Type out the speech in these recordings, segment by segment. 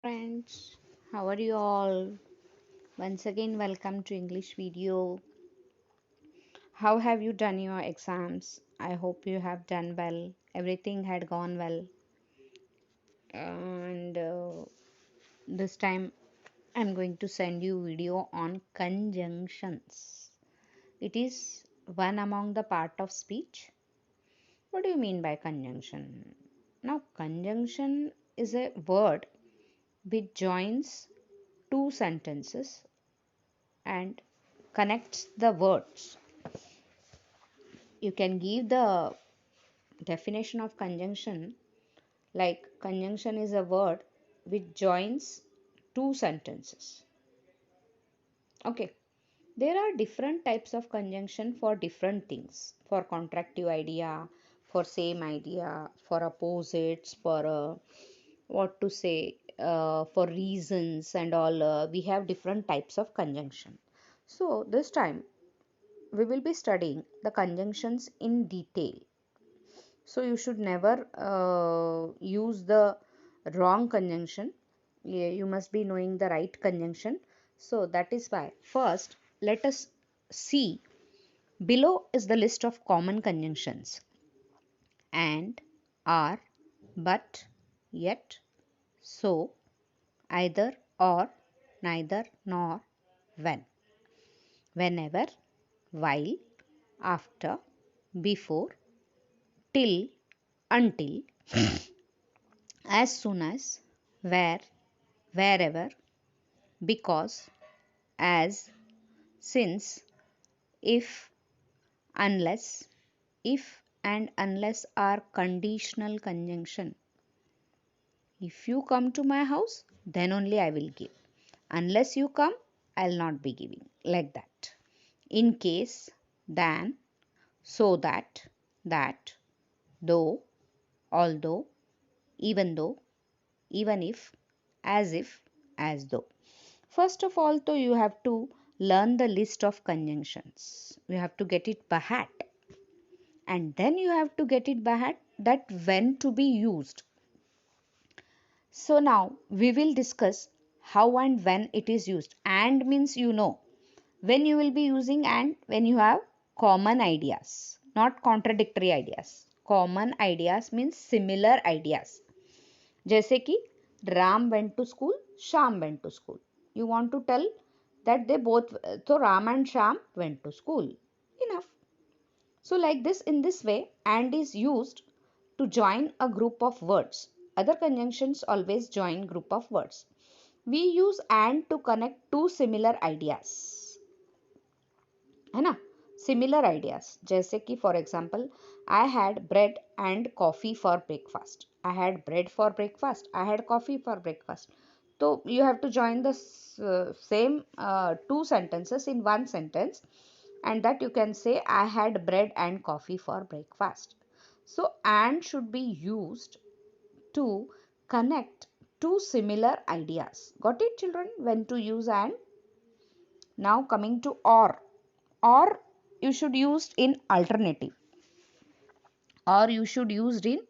Friends, how are you all? Once again, welcome to English video. How have you done your exams? I hope you have done well. Everything had gone well. And this time, I'm going to send you video on conjunctions. It is one among the part of speech. What do you mean by conjunction? Now, conjunction is a word which joins two sentences and connects the words. You can give the definition of conjunction like conjunction is a word which joins two sentences. Okay, there are different types of conjunction for different things, for contractive idea, for same idea, for opposites, for what to say, for reasons and all. We have different types of conjunction. So this time we will be studying the conjunctions in detail. So you should never use the wrong conjunction. You must be knowing the right conjunction. So that is why first let us see below is the list of common conjunctions: and, are, but, yet, so, either, or, neither, nor, when, whenever, while, after, before, till, until, as soon as, where, wherever, because, as, since, if, unless. If and unless are conditional conjunction. If you come to my house, then only I will give. Unless you come, I'll not be giving. Like that. In case, than, so that, though, although, even if, as though. First of all, though, you have to learn the list of conjunctions. You have to get it by heart. And then you have to get it by heart that when to be used. So now we will discuss how and when it is used. And means when you will be using and when you have common ideas, not contradictory ideas. Common ideas means similar ideas. जैसे कि Ram went to school, Sham went to school. You want to tell that they both, so Ram and Sham went to school. Enough. So like this, in this way, and is used to join a group of words. Other conjunctions always join group of words. We use and to connect two similar ideas. है ना? Similar ideas. जैसे कि for example, I had bread and coffee for breakfast. I had bread for breakfast. I had coffee for breakfast. So you have to join the same two sentences in one sentence, and that you can say I had bread and coffee for breakfast. So and should be used to connect two similar ideas. Got it, children? When to use and. Now coming to or you should use in alternative, or you should use in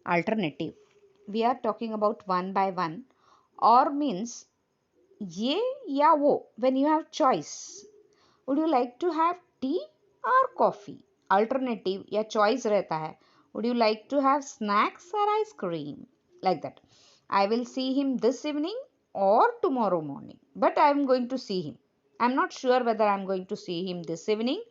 alternative. We are talking about one by one. Or means ye ya wo, when you have choice. Would you like to have tea or coffee? Alternative या choice रहता है. Would you like to have snacks or ice cream? Like that. I will see him this evening or tomorrow morning. But I am going to see him. I am not sure whether I am going to see him this evening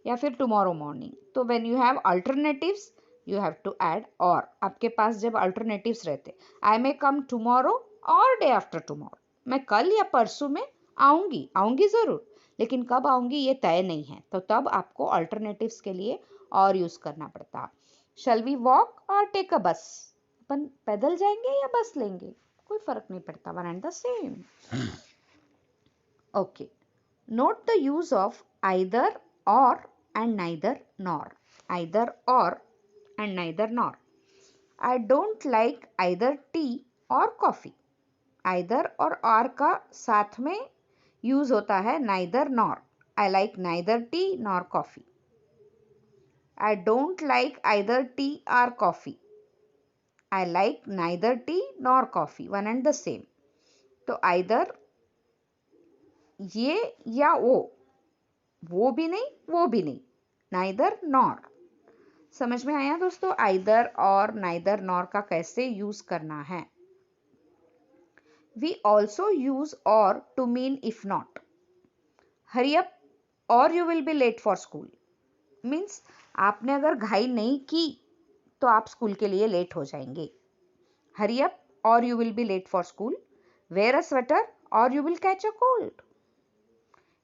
या फिर tomorrow morning. तो when you have alternatives, you have to add or. आपके पास जब alternatives रहते, I may come tomorrow or day after tomorrow. मैं कल या परसों में आऊंगी जरूर, लेकिन कब आऊंगी ये तय नहीं है, तो तब आपको alternatives के लिए और यूज करना पड़ता. Shall we walk or take a bus? अपन पैदल जाएंगे या बस लेंगे, कोई फर्क नहीं पड़ता, one and the same. Okay. Note the use of either or and neither nor. Either or and neither nor. I don't like either tea or coffee. Either और or का साथ में यूज होता है neither nor. I like neither tea nor coffee. I don't like either tea or coffee. I like neither tea nor coffee, one and the same. तो either ये या वो भी नहीं वो भी नहीं, neither nor. समझ में आया दोस्तों either और neither nor का कैसे यूज करना है. We also use or to mean if not. Hurry up or you will be late for school. Means आपने अगर घाई नहीं की तो आप स्कूल के लिए लेट हो जाएंगे. Hurry up or you will be late for school. Wear a sweater or you will catch a cold.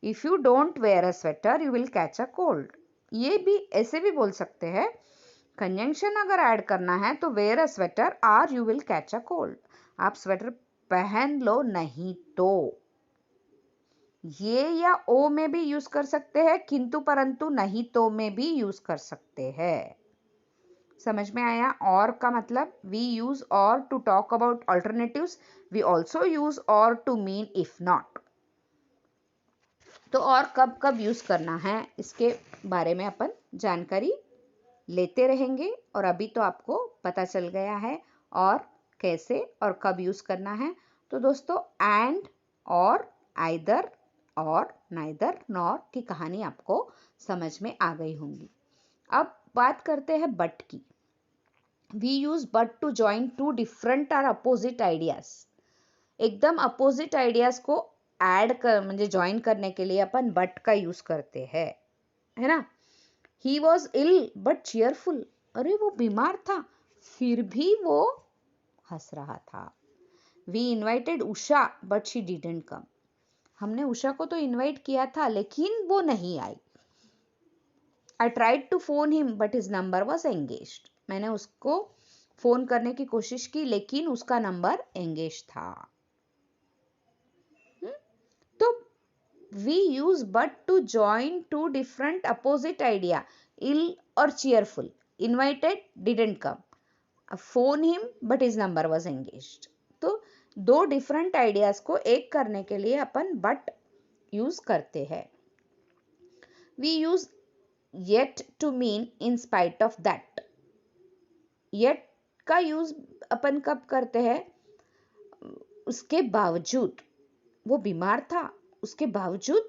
If you don't wear a sweater, you will catch a cold. ये भी ऐसे भी बोल सकते हैं. कंजंक्शन अगर ऐड करना है तो wear a sweater or you will catch a cold. आप स्वेटर पहन लो नहीं तो. ये या ओ में भी यूज कर सकते हैं, किंतु परंतु नहीं तो में भी यूज कर सकते हैं. समझ में आया. और का मतलब we use or to talk about alternatives. We also use or to mean if not. तो और कब कब यूज करना है इसके बारे में अपन जानकारी लेते रहेंगे. और अभी तो आपको पता चल गया है और कैसे और कब यूज करना है. तो दोस्तों एंड और आइदर और नाइदर नॉर की कहानी आपको समझ में आ गई होंगी. अब बात करते हैं बट की. We use but to join two different और अपोजिट आइडियाज. एकदम अपोजिट आइडियाज को ऐड कर म्हणजे ज्वाइन करने के लिए अपन बट का यूज करते हैं, है ना. He was ill but cheerful. अरे वो बीमार था फिर भी वो हंस रहा था. We invited Usha but she didn't come. हमने उषा को तो इनवाइट किया था लेकिन वो नहीं आई. I tried to phone him but his number was engaged. मैंने उसको फोन करने की कोशिश की लेकिन उसका नंबर एंगेज था. तो we use but to join two different opposite idea, ill or cheerful. Invited didn't come. Phone him but his number was engaged. तो दो डिफरेंट आइडियाज को एक करने के लिए अपन बट यूज करते हैं. We use yet to mean in spite of that. yet का यूज अपन कब करते हैं. उसके बावजूद वो बीमार था, उसके बावजूद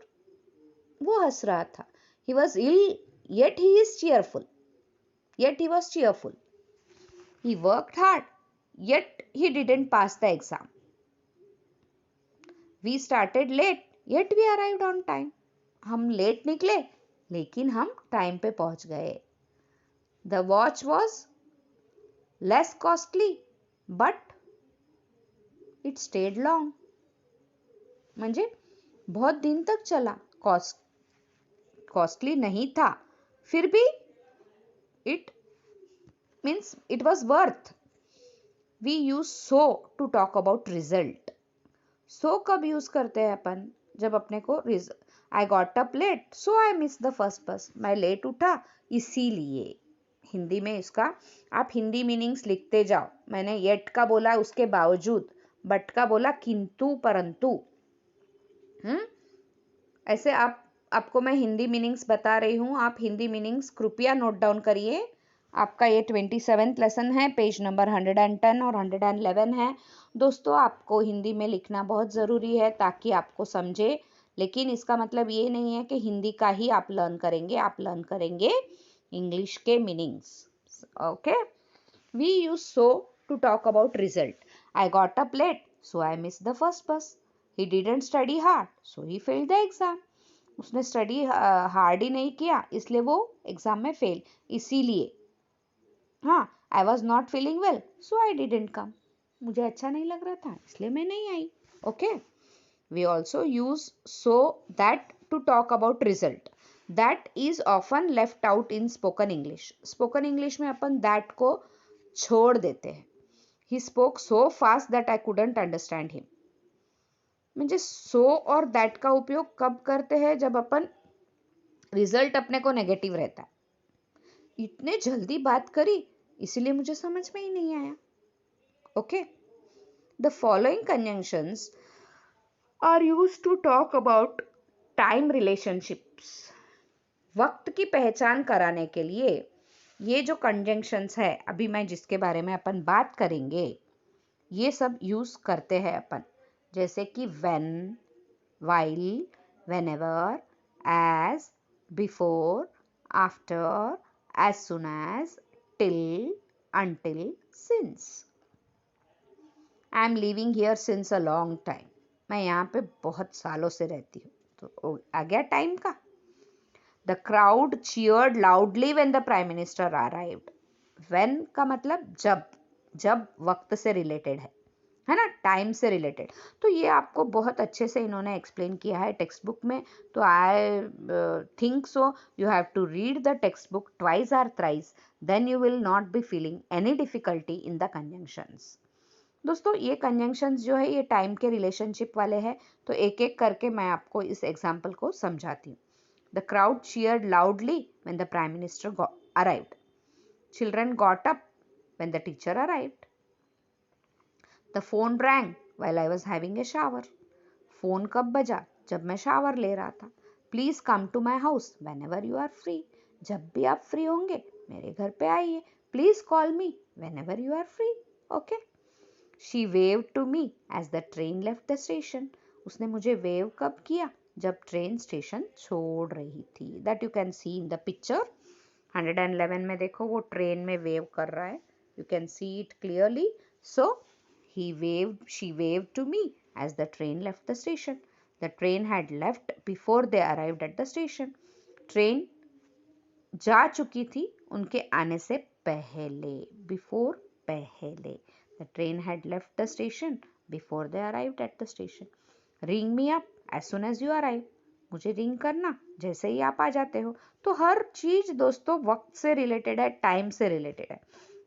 वो हंस रहा था. he was ill yet he is cheerful. yet he was cheerful. he worked hard yet he didn't pass the exam. we started late yet we arrived on time. हम लेट निकले लेकिन हम टाइम पे पहुंच गए. The watch was less costly but it stayed long. म्हणजे बहुत दिन तक चला. कॉस्टली नहीं था फिर भी it means it was worth. We use so to talk about result. So कब यूज करते हैं अपन. जब अपने को I got up late, so I missed the first bus. मैं लेट उठा इसीलिए. हिंदी में इसका आप हिंदी मीनिंग्स लिखते जाओ. मैंने येट का बोला उसके बावजूद, बट का बोला किंतु परंतु. ऐसे आपको मैं हिंदी मीनिंग्स बता रही हूँ. आप हिंदी मीनिंग्स कृपया नोट डाउन करिए. आपका ये 27th लेसन है. पेज नंबर 110 और 111 है. दोस्तों आपको हिंदी में लिखना बहुत ज़रूरी है ताकि आपको समझे. लेकिन इसका मतलब ये नहीं है कि हिंदी का ही आप लर्न करेंगे. आप लर्न करेंगे इंग्लिश के meanings. Okay. We use so to talk about result. I got up late so I miss the first bus. He didn't study hard so he failed the exam. उसने study hard ही नहीं किया इसलिए वो exam में fail. इसीलिए हाँ. I was not feeling well so I didn't come. मुझे अच्छा नहीं लग रहा था इसलिए मैं नहीं आई. Okay. We also use so that to talk about result. That is often left out in spoken English. Spoken English में अपन that को छोड़ देते हैं. He spoke so fast that I couldn't understand him. म्हणजे so और that का उपयोग कब करते हैं. जब अपन रिजल्ट अपने को नेगेटिव रहता है. इतने जल्दी बात करी इसीलिए मुझे समझ में ही नहीं आया. Okay. The following conjunctions are used to talk about time relationships. वक्त की पहचान कराने के लिए ये जो कंजंक्शंस है अभी मैं जिसके बारे में अपन बात करेंगे, ये सब यूज करते हैं अपन, जैसे कि when, while, whenever, as, before, after, as soon as, till, until, since. I am living here since a long time, मैं यहाँ पे बहुत सालों से रहती हूँ। तो आ गया टाइम का। The crowd cheered loudly when the prime minister arrived. When का मतलब जब, जब वक्त से रिलेटेड है ना, टाइम से रिलेटेड। तो ये आपको बहुत अच्छे से इन्होंने एक्सप्लेन किया है टेक्स्ट बुक में। तो I think so you have to read the text book twice और thrice, then you will not be feeling any difficulty in the conjunctions. दोस्तों ये कंजंक्शंस जो है ये टाइम के रिलेशनशिप वाले हैं, तो एक एक करके मैं आपको इस एग्जाम्पल को समझाती हूँ। The crowd cheered loudly when the prime minister arrived. Children got up when the teacher arrived. The phone rang while I was having a shower. Phone कब बजा? जब मैं शावर ले रहा था। Please come to my house whenever you are free. जब भी आप फ्री होंगे मेरे घर पे आइए। Please call me whenever you are free. Okay? She waved to me as the train left the station. उसने मुझे वेव कब किया? जब ट्रेन स्टेशन छोड़ रही थी। That you can see in the picture. 111 में देखो वो ट्रेन में वेव कर रहा है। You can see it clearly. So she waved to me as the train left the station. The train had left before they arrived at the station. Train जा चुकी थी उनके आने से पहले, बिफोर, पहले। The train had left the station before they arrived at the station. Ring me up as soon as you arrive. मुझे ring करना जैसे ही आप आ जाते हो। तो हर चीज दोस्तों वक्त से रिलेटेड है, टाइम से रिलेटेड है।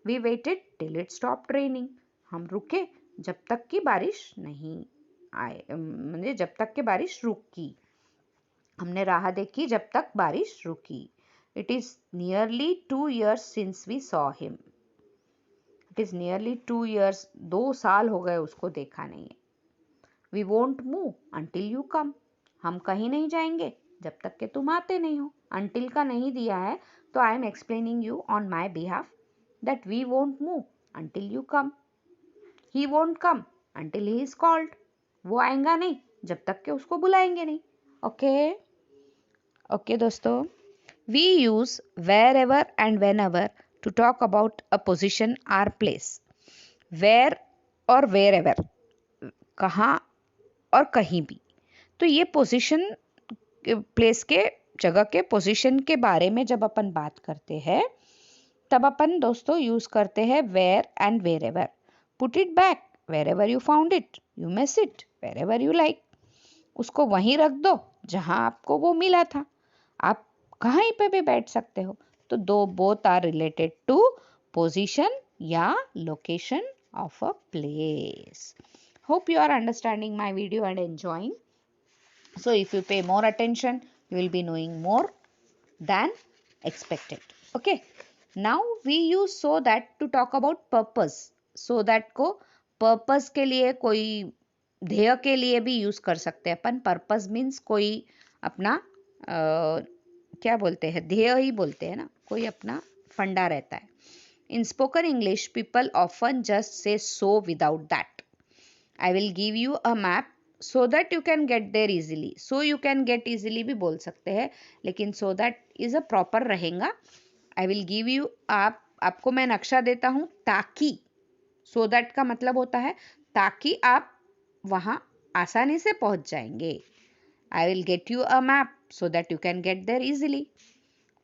We waited till it stopped raining. हम रुके जब तक कि बारिश नहीं आए, मतलब जब तक कि बारिश रुकी। हमने राह देखी जब तक बारिश रुकी। It is nearly 2 years since we saw him. It is nearly 2 years. 2 साल हो गए उसको देखा नहीं है। We won't move until you come. हम कहीं नहीं जाएंगे जब तक कि तुम आते नहीं हो। Until का नहीं दिया है तो I am explaining you on my behalf that we won't move until you come. He won't come until he is called. वो आएगा नहीं जब तक कि उसको बुलाएंगे नहीं। Okay? Okay दोस्तों, we use wherever and whenever to talk about a position or place. Where और wherever, कहाँ और कहीं भी। तो ये पोजीशन, प्लेस के, जगह के पोजीशन के बारे में जब अपन बात करते हैं तब अपन दोस्तों यूज करते हैं where and wherever. Put it back wherever you found it, you may sit wherever you like. उसको वहीं रख दो जहां आपको वो मिला था, आप कहीं पे भी बैठ सकते हो। तो दो both are related to position या location of a place. Hope you are understanding my video and enjoying. So if you pay more attention, you will be knowing more than expected. Okay. Now we use so that to talk about purpose. So that को purpose के लिए, कोई ध्येय के लिए भी use कर सकते हैं अपन। purpose means कोई अपना क्या बोलते हैं, ध्येय ही बोलते हैं ना, कोई अपना फंडा रहता है। In spoken English, people often just say so without that. I will give you a map so that you can get there easily. So you can get easily भी बोल सकते हैं, लेकिन so that is a proper रहेगा। I will give you, आपको मैं नक्शा देता हूँ ताकि, so that का मतलब होता है ताकि आप वहाँ आसानी से पहुँच जाएंगे। I will get you a map so that you can get there easily.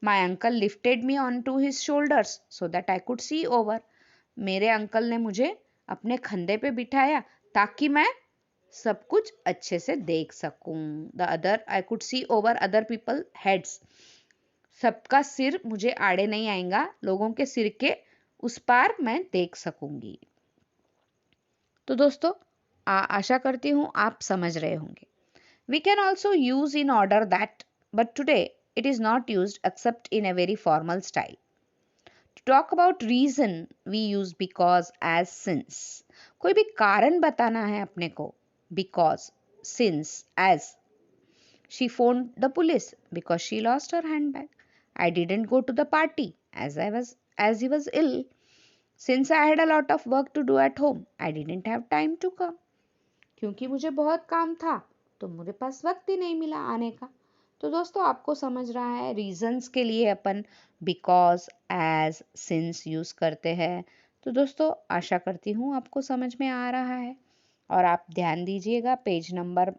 My uncle lifted me onto his shoulders so that I could see over. मेरे अंकल ने मुझे अपने कंधे पे बिठाया ताकि मैं सब कुछ अच्छे से देख सकूं। The other, I could see over other people heads. सबका सिर मुझे आड़े नहीं आएगा, लोगों के सिर के उस पार मैं देख सकूंगी। तो दोस्तों आशा करती हूँ आप समझ रहे होंगे। We can also use in order that, but today it is not used except in a very formal style. To talk about reason, we use because as since. कोई भी कारण बताना है अपने को, because, since, as. She phoned the police because she lost her handbag. I didn't go to the party as he was ill. Since I had a lot of work to do at home, I didn't have time to come. क्योंकि मुझे बहुत काम था तो मेरे पास वक्त ही नहीं मिला आने का। तो दोस्तों आपको समझ रहा है रीजंस के लिए अपन बिकॉज, एज, सिंस यूज करते हैं। तो दोस्तों आशा करती हूँ आपको समझ में आ रहा है। और आप ध्यान दीजिएगा, पेज नंबर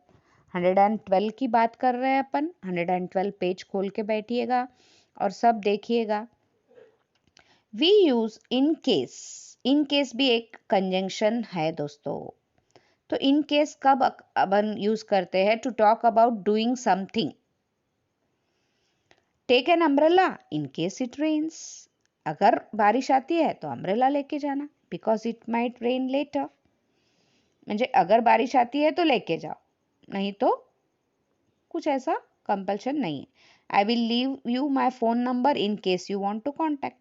112 की बात कर रहे हैं अपन। 112 पेज खोल के बैठिएगा और सब देखिएगा। We use in case. In case भी एक कंजंक्शन है दोस्तों। तो इन केस कब अपन यूज करते हैं? To talk about doing something. Take an umbrella in case it rains. अगर बारिश आती है तो अम्ब्रेला लेके जाना, because it might rain later. म्हणजे अगर बारिश आती है तो लेके जाओ, नहीं तो कुछ ऐसा कंपल्शन नहीं है। I will leave you my phone number in case you want to contact.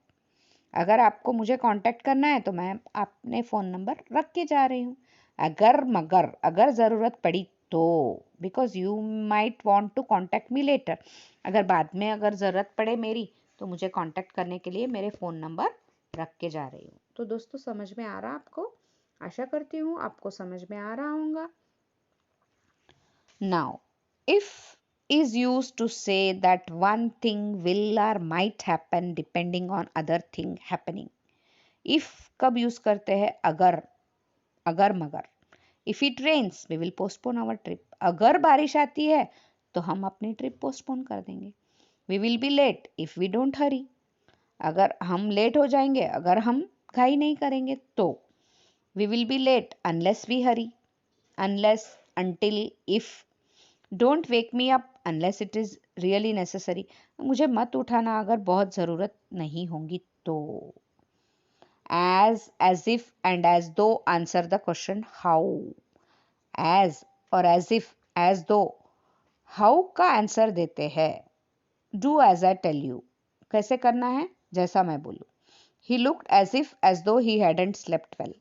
अगर आपको मुझे कांटेक्ट करना है तो मैं अपने फ़ोन नंबर रख के जा रही हूँ। अगर मगर अगर ज़रूरत पड़ी तो, because you might want to contact me later. अगर बाद में अगर ज़रूरत पड़े मेरी तो मुझे कांटेक्ट करने के लिए मेरे फ़ोन नंबर रख के जा रही हूँ। तो दोस्तों समझ में आ रहा आपको? आशा करती हूँ आपको समझ में आ रहा होगा। Now, if is used to say that one thing will or might happen depending on other thing happening. If कब यूज करते हैं? अगर मगर। If it rains, we will postpone our trip. अगर बारिश आती है तो हम अपनी ट्रिप पोस्टपोन कर देंगे। We will be late if we don't hurry. अगर हम लेट हो जाएंगे अगर हम घाई नहीं करेंगे तो। We will be late unless we hurry. Unless, until, if. Don't wake me up unless it is really necessary. मुझे मत उठाना अगर बहुत ज़रूरत नहीं होगी तो। As if and as though answer the question how. As और एज दो हाउ का आंसर देते हैं। Do as I tell you, कैसे करना है? जैसा मैं बोलूँ। He looked as if as though he hadn't slept well.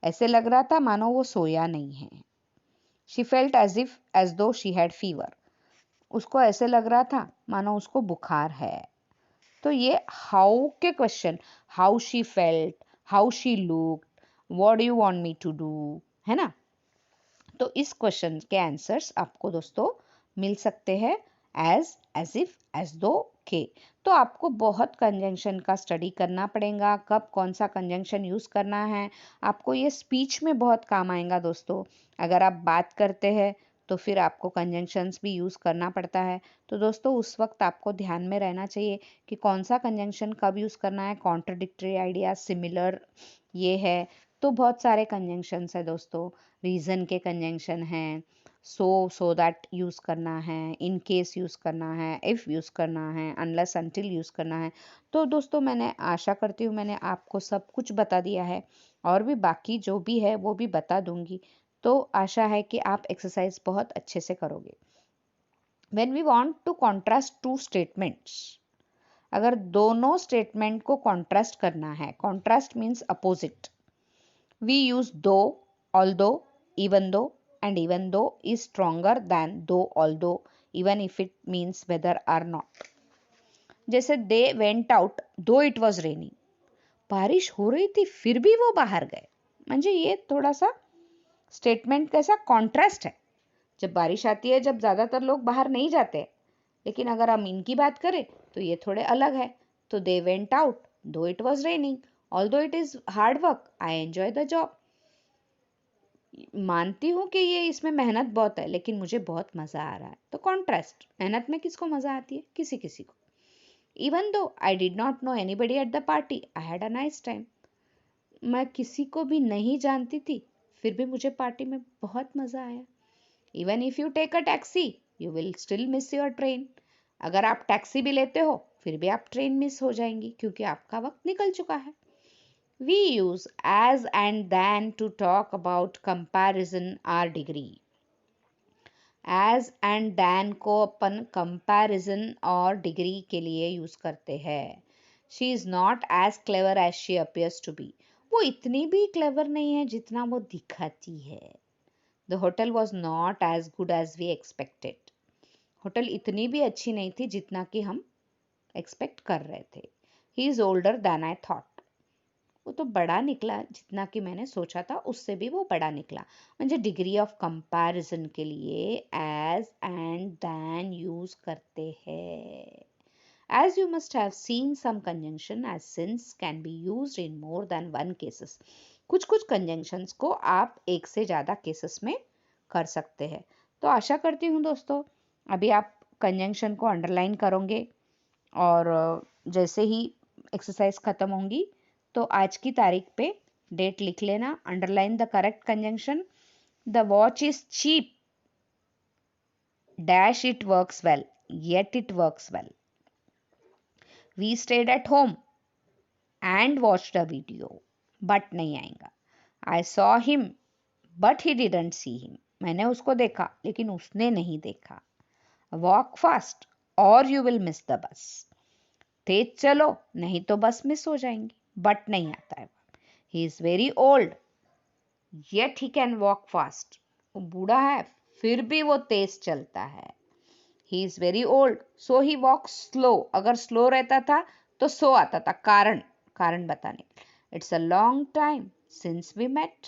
ऐसे लग रहा था मानो वो सोया नहीं है। शी फेल्ट एज दो शी हैड फीवर। उसको ऐसे लग रहा था मानो उसको बुखार है। तो ये हाउ के question, how she felt, how she looked, what do you want me to do, है ना? तो इस क्वेश्चन के आंसर्स आपको दोस्तों मिल सकते हैं एज इफ, एज दो के। तो आपको बहुत कंजंक्शन का स्टडी करना पड़ेगा, कब कौन सा कंजंक्शन यूज करना है। आपको ये स्पीच में बहुत काम आएगा दोस्तों। अगर आप बात करते हैं तो फिर आपको कंजंक्शंस भी यूज़ करना पड़ता है। तो दोस्तों उस वक्त आपको ध्यान में रहना चाहिए कि कौन सा कंजंक्शन कब यूज़ करना है। कॉन्ट्रडिक्टरी आइडिया, सिमिलर, ये है। तो बहुत सारे कंजंक्शंस है दोस्तों। रीज़न के कंजंक्शन हैं, सो दैट यूज़ करना है, इन केस यूज़ करना है, इफ़ यूज़ करना है, अनलेस अनटिल यूज़ करना है। तो दोस्तों मैंने आशा करती हूँ मैंने आपको सब कुछ बता दिया है, और भी बाकी जो भी है वो भी बता दूंगी। तो आशा है कि आप एक्सरसाइज बहुत अच्छे से करोगे। When we want to contrast two statements, अगर दोनों स्टेटमेंट को कॉन्ट्रास्ट करना है, contrast means opposite, we use though, although, even though, and even though is stronger than though, although, even if it means whether or not. जैसे they went out though it was raining, बारिश हो रही थी फिर भी वो बाहर गए। म्हणजे ये थोड़ा सा स्टेटमेंट कैसा कॉन्ट्रास्ट है। जब बारिश आती है, जब ज़्यादातर लोग बाहर नहीं जाते, लेकिन अगर हम इनकी बात करें तो ये थोड़े अलग है। तो दे वेंट आउट दो it was raining, although it is hard work, I enjoy the job. मानती हूँ कि ये इसमें मेहनत बहुत है, लेकिन मुझे बहुत मज़ा आ रहा है। तो कॉन्ट्रास्ट, मेहनत में किसको मज़ा आती है? किसी किसी को। Even though I did not know anybody at the party, I had a nice time. मैं किसी को भी नहीं जानती थी, फिर भी मुझे पार्टी में बहुत मज़ा आया। Even if you take a taxi you will still miss your train. अगर आप टैक्सी भी लेते हो फिर भी आप ट्रेन मिस हो जाएंगी, क्योंकि आपका वक्त निकल चुका है। We use as and than to talk about comparison or degree. As and than को अपन कंपैरिजन और डिग्री के लिए यूज करते हैं। She is not as clever as she appears to be. वो इतनी भी क्लेवर नहीं है जितना वो दिखाती है। The hotel was not as good as we expected. Hotel इतनी भी अच्छी नहीं थी जितना कि हम एक्सपेक्ट कर रहे थे। He is older than I thought. वो तो बड़ा निकला, जितना कि मैंने सोचा था उससे भी वो बड़ा निकला. म्हणजे डिग्री ऑफ कंपैरिजन के लिए एज एंड देन यूज करते हैं. As you must have seen, some conjunction as since can be used in more than one cases. कुछ कुछ conjunctions को आप एक से ज़्यादा cases में कर सकते हैं. तो आशा करती हूँ दोस्तों अभी आप conjunction को underline करोगे और जैसे ही एक्सरसाइज खत्म होंगी तो आज की तारीख पे डेट लिख लेना. Underline the correct conjunction. The watch is cheap dash it works well yet it works well. We stayed at home and watched a video. But नहीं आएगा. I saw him but he didn't see him. मैंने उसको देखा लेकिन उसने नहीं देखा. Walk fast और you will miss the bus. तेज चलो नहीं तो बस मिस हो जाएंगी. बट नहीं आता है. He is very old yet he can walk fast. वो बूढ़ा है फिर भी वो तेज चलता है. He is very old so he walk slow. अगर स्लो रहता था तो सो आता था. कारण कारण बताने. It's a long time since we met.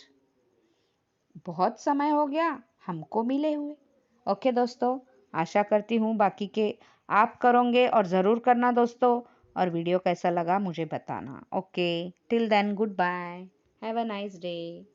बहुत समय हो गया हमको मिले हुए. ओके दोस्तों, आशा करती हूँ बाकी के आप करोगे और ज़रूर करना दोस्तों. और वीडियो कैसा लगा मुझे बताना. Okay, till then good bye. Have a nice day.